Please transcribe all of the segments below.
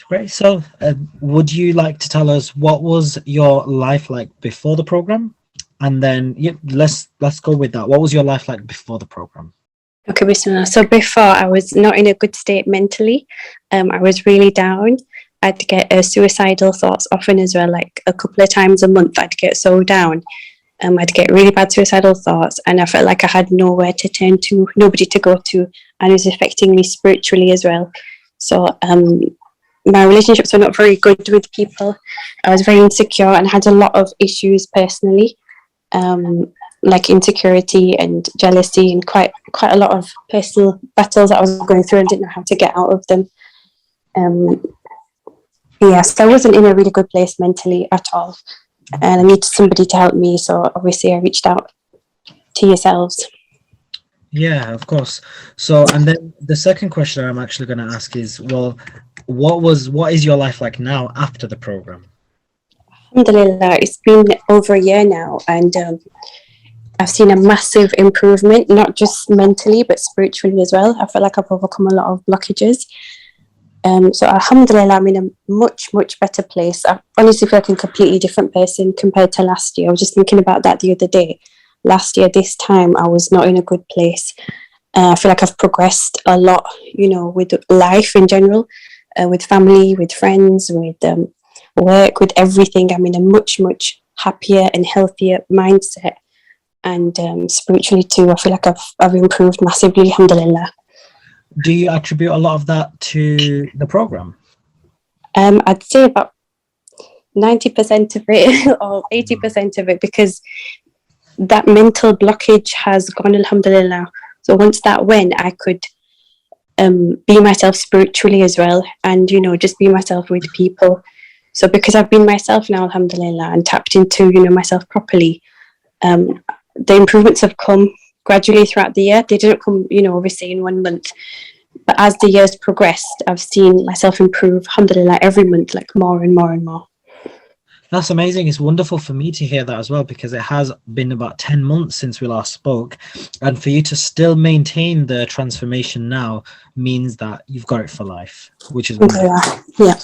Great. So, would you like to tell us what was your life like before the program, and then yeah, let's go with that. What was your life like before the program? Okay, Bismillah. So before I was not in a good state mentally. I was really down. I'd get suicidal thoughts often as well, like a couple of times a month. I'd get so down. I'd get really bad suicidal thoughts, and I felt like I had nowhere to turn to, nobody to go to, and it was affecting me spiritually as well. So my relationships were not very good with people. I was very insecure and had a lot of issues personally, like insecurity and jealousy, and quite a lot of personal battles that I was going through and didn't know how to get out of them. Um, yes, I wasn't in a really good place mentally at all, and I needed somebody to help me. So obviously, I reached out to yourselves. Yeah, of course. So, and then the second question I'm actually going to ask is, well, what is your life like now after the program? Alhamdulillah, it's been over a year now, and I've seen a massive improvement, not just mentally but spiritually as well. I feel like I've overcome a lot of blockages. So Alhamdulillah, I'm in a much better place. I honestly feel like I'm a completely different person compared to last year. I was just thinking about that the other day. Last year, this time, I was not in a good place. I feel like I've progressed a lot, with life in general, with family, with friends, with work, with everything. I'm in a much happier and healthier mindset. And spiritually too, I feel like I've improved massively, alhamdulillah. Do you attribute a lot of that to the program? I'd say about 90% of it or 80% of it, because that mental blockage has gone, alhamdulillah. So once that went, I could be myself spiritually as well, and just be myself with people. So because I've been myself now, alhamdulillah, and tapped into myself properly, the improvements have come gradually throughout the year. They didn't come obviously in 1 month, but as the years progressed, I've seen myself improve, alhamdulillah, every month, like more and more and more. That's amazing. It's wonderful for me to hear that as well, because it has been about 10 months since we last spoke. And for you to still maintain the transformation now means that you've got it for life, which is wonderful. Yeah.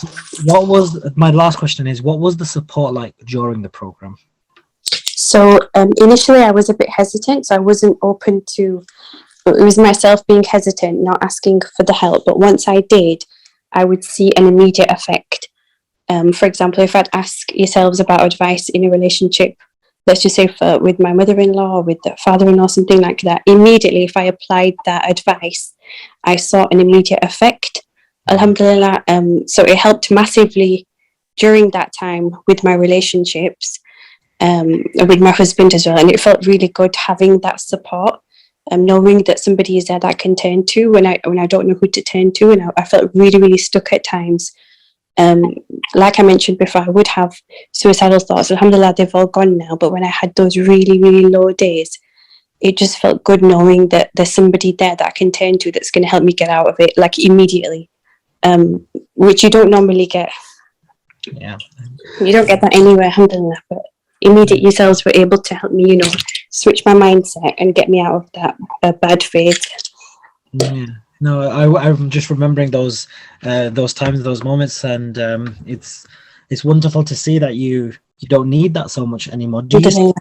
What was my last question is, what was the support like during the program? So initially I was a bit hesitant, so I wasn't open to, it was myself being hesitant, not asking for the help. But once I did, I would see an immediate effect. For example, if I'd ask yourselves about advice in a relationship, let's just say with my mother-in-law, with the father-in-law, something like that, immediately if I applied that advice, I saw an immediate effect, alhamdulillah. So it helped massively during that time with my relationships, with my husband as well, and it felt really good having that support, knowing that somebody is there that I can turn to when I don't know who to turn to, and I felt really stuck at times. Like I mentioned before, I would have suicidal thoughts. Alhamdulillah, they've all gone now. But when I had those really low days, it just felt good knowing that there's somebody there that I can turn to that's going to help me get out of it, like immediately, which you don't normally get. Yeah, you don't get that anywhere, alhamdulillah. But immediately yourselves were able to help me, switch my mindset and get me out of that bad phase. Yeah. No, I'm just remembering those times, those moments, and it's wonderful to see that you don't need that so much anymore. Do you still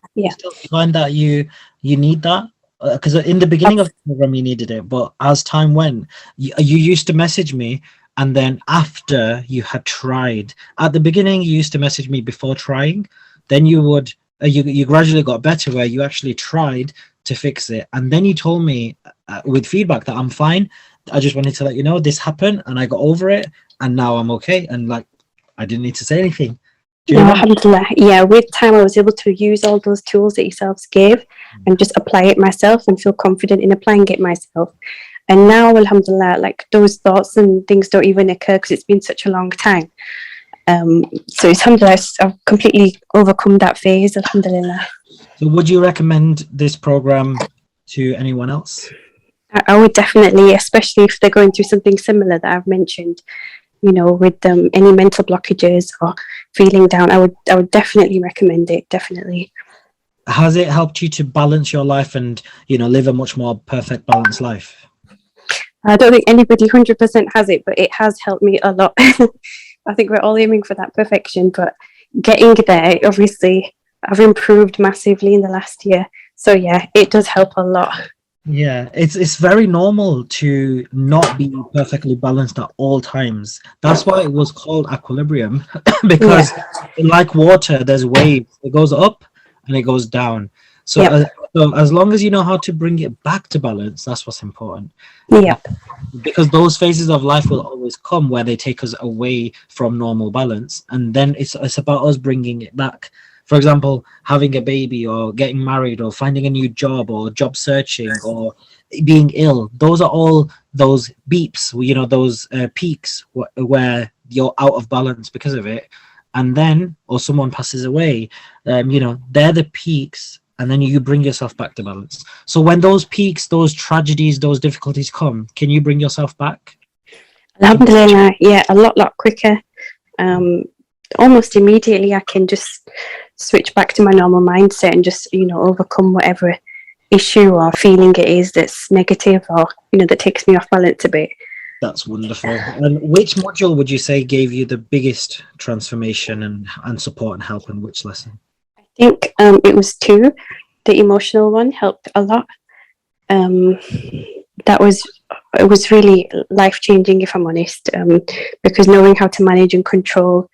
find that you need that? Because in the beginning of the program you needed it, but as time went, you used to message me, and then after you had tried, at the beginning you used to message me before trying, then you would you gradually got better where you actually tried to fix it, and then you told me with feedback that I'm fine. I just wanted to let you know this happened and I got over it and now I'm okay, and like I didn't need to say anything. Alhamdulillah. Yeah, with time I was able to use all those tools that yourselves gave and just apply it myself and feel confident in applying it myself. And now, alhamdulillah, like those thoughts and things don't even occur because it's been such a long time. So it's alhamdulillah, I've completely overcome that phase, alhamdulillah. So would you recommend this program to anyone else? I would definitely, especially if they're going through something similar that I've mentioned, with any mental blockages or feeling down. I would definitely recommend it, definitely. Has it helped you to balance your life and, live a much more perfect, balanced life? I don't think anybody 100% has it, but it has helped me a lot. I think we're all aiming for that perfection, but getting there, obviously, I've improved massively in the last year. So yeah, it does help a lot. Yeah, it's very normal to not be perfectly balanced at all times. That's why it was called equilibrium, because like water, there's waves. It goes up and it goes down. So, Yep. so as long as you know how to bring it back to balance, that's what's important. Yep. Because those phases of life will always come where they take us away from normal balance, and then it's about us bringing it back. For example, having a baby or getting married or finding a new job or job searching or being ill. Those are all those beeps, you know, those peaks where you're out of balance because of it. And then, or someone passes away, you know, they're the peaks. And then you bring yourself back to balance. So when those peaks, those tragedies, those difficulties come, can you bring yourself back? Alhamdulillah, yeah, a lot quicker. Almost immediately I can just switch back to my normal mindset and just, you know, overcome whatever issue or feeling it is that's negative or, you know, that takes me off balance a bit. That's wonderful. And which module would you say gave you the biggest transformation and support and help, and which lesson? I think it was 2. The emotional one helped a lot. It was really life-changing, if I'm honest, because knowing how to manage and control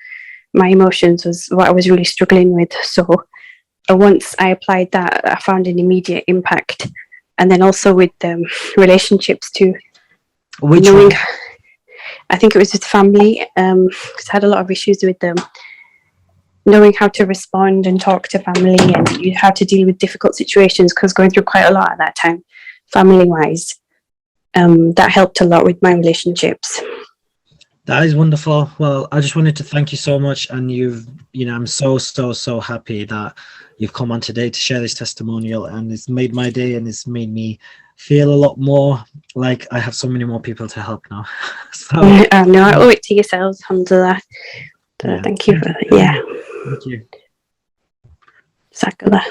my emotions was what I was really struggling with. So once I applied that, I found an immediate impact. And then also with relationships too. Which one? I think it was with family, because I had a lot of issues with them. Knowing how to respond and talk to family and how to deal with difficult situations, because going through quite a lot at that time, family-wise. That helped a lot with my relationships. That is wonderful. Well, I just wanted to thank you so much, and I'm so happy that you've come on today to share this testimonial, and it's made my day, and it's made me feel a lot more like I have so many more people to help now. So no, I owe it to yourselves, alhamdulillah. Thank you for Thank you. Jazakallah.